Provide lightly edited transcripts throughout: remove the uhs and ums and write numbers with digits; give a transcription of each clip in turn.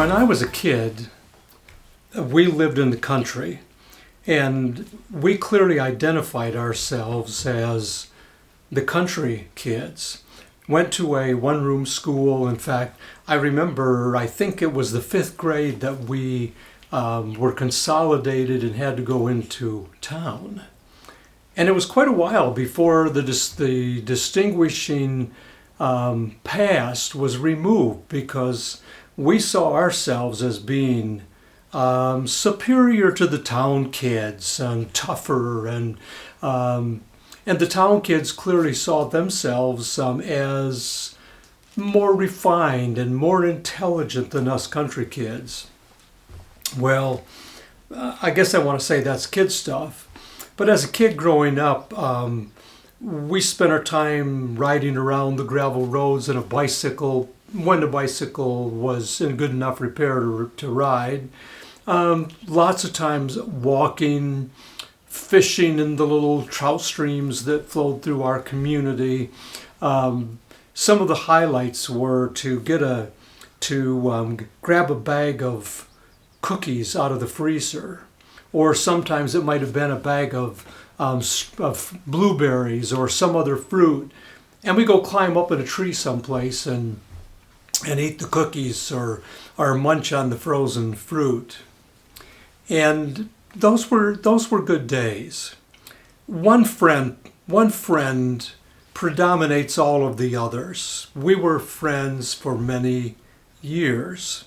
When I was a kid, we lived in the country, and we clearly identified ourselves as the country kids. Went to a one-room school. In fact, I remember, I think it was the fifth grade that we were consolidated and had to go into town. And it was quite a while before the distinguishing past was removed, because we saw ourselves as being superior to the town kids and tougher, and the town kids clearly saw themselves as more refined and more intelligent than us country kids. Well, I guess I want to say that's kid stuff. But as a kid growing up, we spent our time riding around the gravel roads in a bicycle, when the bicycle was in good enough repair to ride. Lots of times walking, fishing in the little trout streams that flowed through our community. Some of the highlights were to grab a bag of cookies out of the freezer, or sometimes it might have been a bag of blueberries or some other fruit, and we go climb up in a tree someplace and eat the cookies or munch on the frozen fruit. And those were good days. One friend predominates all of the others. We were friends for many years.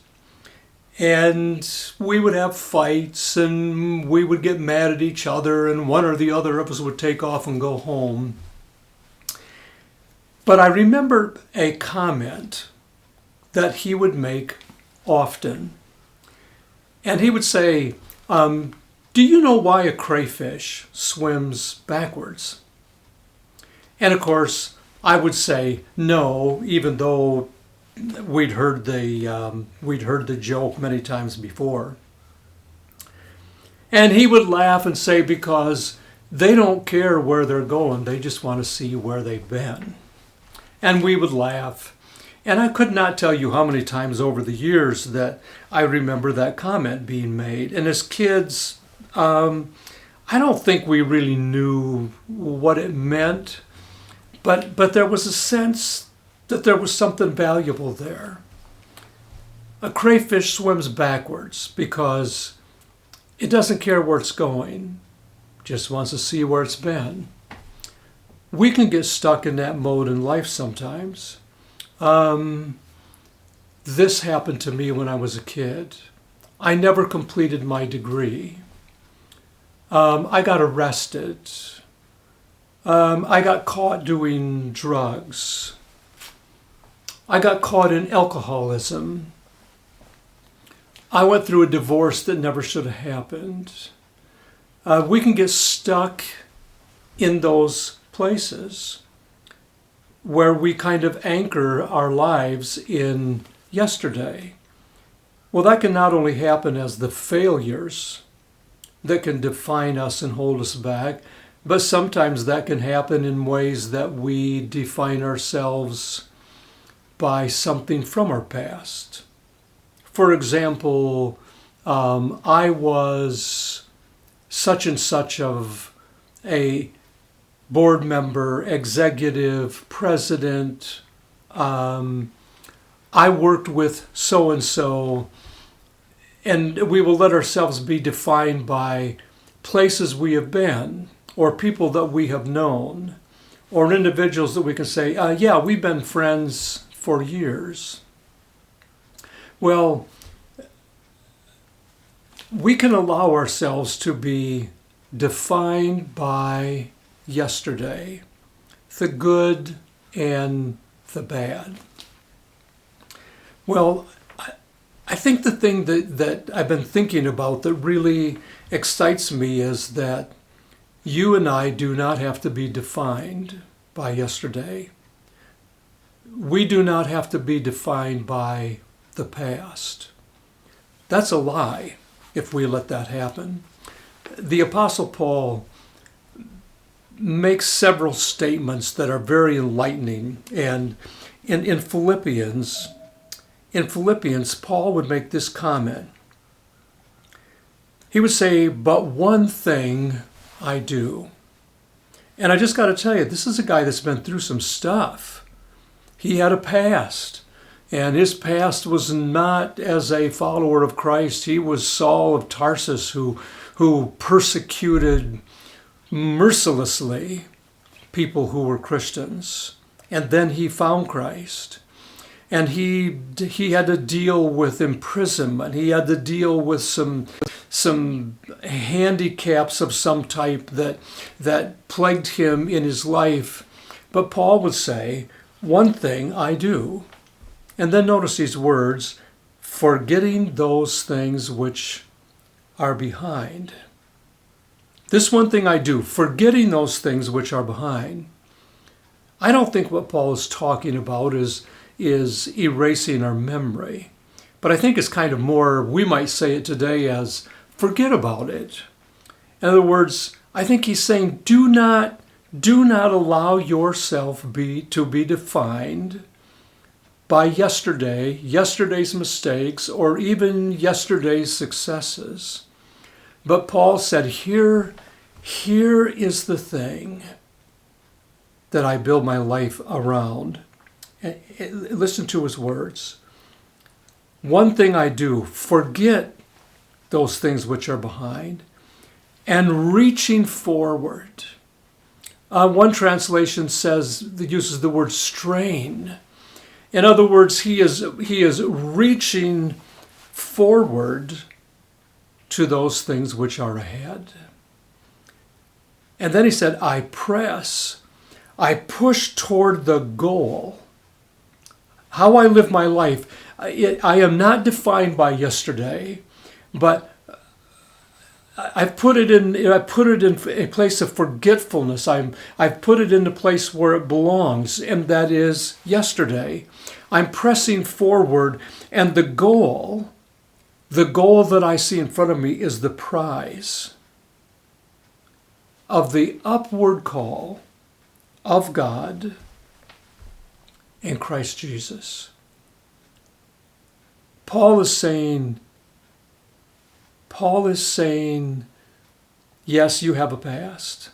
And we would have fights, and we would get mad at each other, and one or the other of us would take off and go home. But I remember a comment that he would make often. And he would say, do you know why a crayfish swims backwards? And of course, I would say no, even though we'd heard the joke many times before. And he would laugh and say, because they don't care where they're going, they just want to see where they've been. And we would laugh. And I could not tell you how many times over the years that I remember that comment being made. And as kids, I don't think we really knew what it meant, but there was a sense that there was something valuable there. A crayfish swims backwards because it doesn't care where it's going, just wants to see where it's been. We can get stuck in that mode in life sometimes. This happened to me when I was a kid. I never completed my degree. I got arrested. I got caught doing drugs. I got caught in alcoholism. I went through a divorce that never should have happened. We can get stuck in those places where we kind of anchor our lives in yesterday. Well, that can not only happen as the failures that can define us and hold us back, but sometimes that can happen in ways that we define ourselves by something from our past. For example, I was such and such of a board member, executive, president. I worked with so-and-so, and we will let ourselves be defined by places we have been, or people that we have known, or individuals that we can say, yeah, we've been friends for years. Well, we can allow ourselves to be defined by yesterday, the good and the bad. Well, I think the thing that I've been thinking about that really excites me is that you and I do not have to be defined by yesterday. We do not have to be defined by the past. That's a lie if we let that happen. The Apostle Paul makes several statements that are very enlightening. And in Philippians, in Philippians, Paul would make this comment. He would say, "But one thing I do." And I just got to tell you, this is a guy that's been through some stuff. He had a past, and his past was not as a follower of Christ. He was Saul of Tarsus who persecuted mercilessly people who were Christians. And then he found Christ. And he had to deal with imprisonment. He had to deal with some handicaps of some type that plagued him in his life. But Paul would say, "One thing I do." And then notice these words, "forgetting those things which are behind." This one thing I do, forgetting those things which are behind. I don't think what Paul is talking about is erasing our memory. But I think it's kind of more, we might say it today as, forget about it. In other words, I think he's saying, do not allow yourself to be defined by yesterday's mistakes, or even yesterday's successes. But Paul said, here is the thing that I build my life around. Listen to his words. "One thing I do, forget those things which are behind, and reaching forward." One translation uses the word strain. In other words, he is reaching forward to those things which are ahead. And then he said, I push toward the goal. How I live my life, I am not defined by yesterday, but I've put it in a place of forgetfulness. I've put it in a place where it belongs, and that is yesterday. I'm pressing forward, and the goal that I see in front of me is the prize of the upward call of God in Christ Jesus. Paul is saying, yes, you have a past.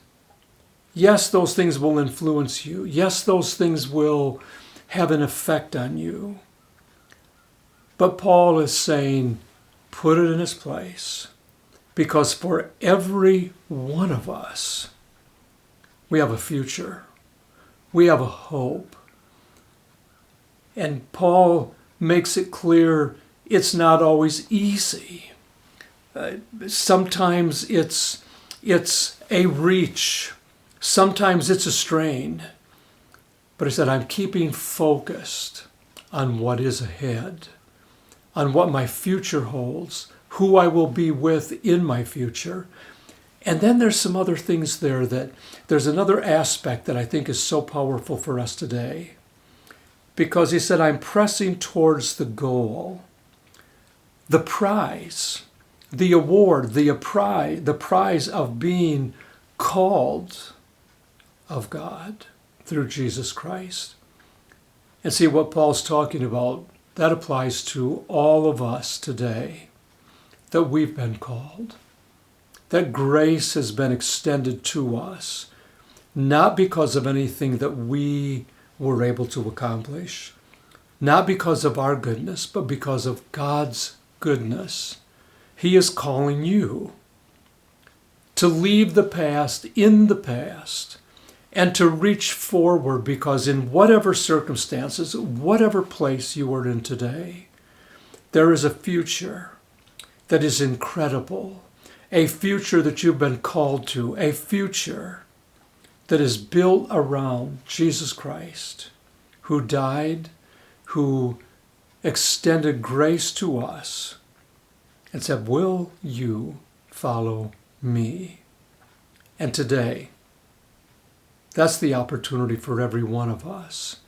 Yes, those things will influence you. Yes, those things will have an effect on you. But Paul is saying, put it in its place. Because for every one of us, we have a future. We have a hope. And Paul makes it clear it's not always easy. Sometimes it's a reach. Sometimes it's a strain. But he said, I'm keeping focused on what is ahead, on what my future holds, who I will be with in my future. And then there's some other things there's another aspect that I think is so powerful for us today. Because he said, I'm pressing towards the goal, the prize, the award, the prize of being called of God through Jesus Christ. And see what Paul's talking about, that applies to all of us today, that we've been called, that grace has been extended to us, not because of anything that we were able to accomplish, not because of our goodness, but because of God's goodness. He is calling you to leave the past in the past and to reach forward, because in whatever circumstances, whatever place you are in today, there is a future that is incredible, a future that you've been called to, a future that is built around Jesus Christ, who died, who extended grace to us, and said, will you follow me? And today, that's the opportunity for every one of us.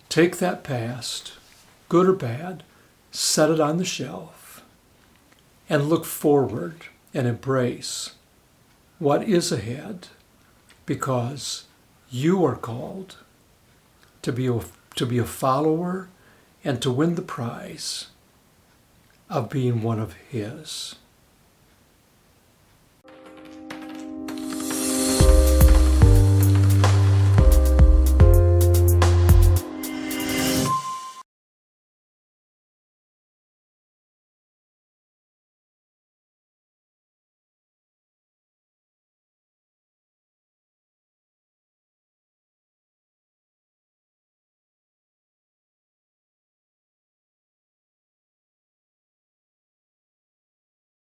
Take that past, good or bad, set it on the shelf, and look forward and embrace what is ahead, because you are called to be a follower and to win the prize of being one of His.